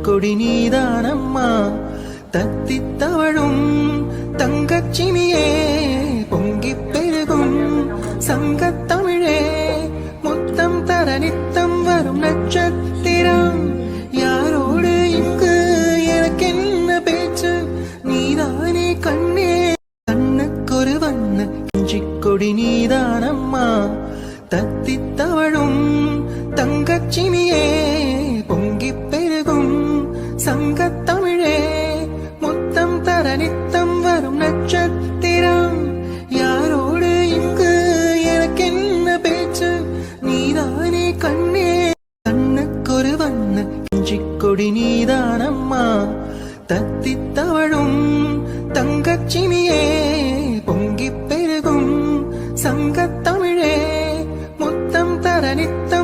கொடி நீதானம்மா தத்தித் தவழும் தங்கச்சிமியே பொங்கிப் பெருகும் சங்கத்தமிழே முத்தம் தர நித்தம் வரும் நட்சத்திரம் யாரோடு இங்கு எனக்கென்ன பேச்சு நீதானே கண்ணே கண்ணுக்கொரு வண்ண கொடி நீதானம்மா தத்தித் தவழும் தங்கச்சிமியே பொங்கிப் பெருகும் சங்கத்தமிழே முத்தம் தர நித்தம் வரும் நட்சத்திரம் யாரோடு இங்கு எனக்கென்ன பேச்சு நீதானே கண்ணே கண்ணுக்கொரு வண்ண கொடி நீதானம்மா தத்தித் தவழும் தங்கச்சிமியே பொங்கிப் பெருகும் சங்கத்தமிழே முத்தம் தர நித்தம்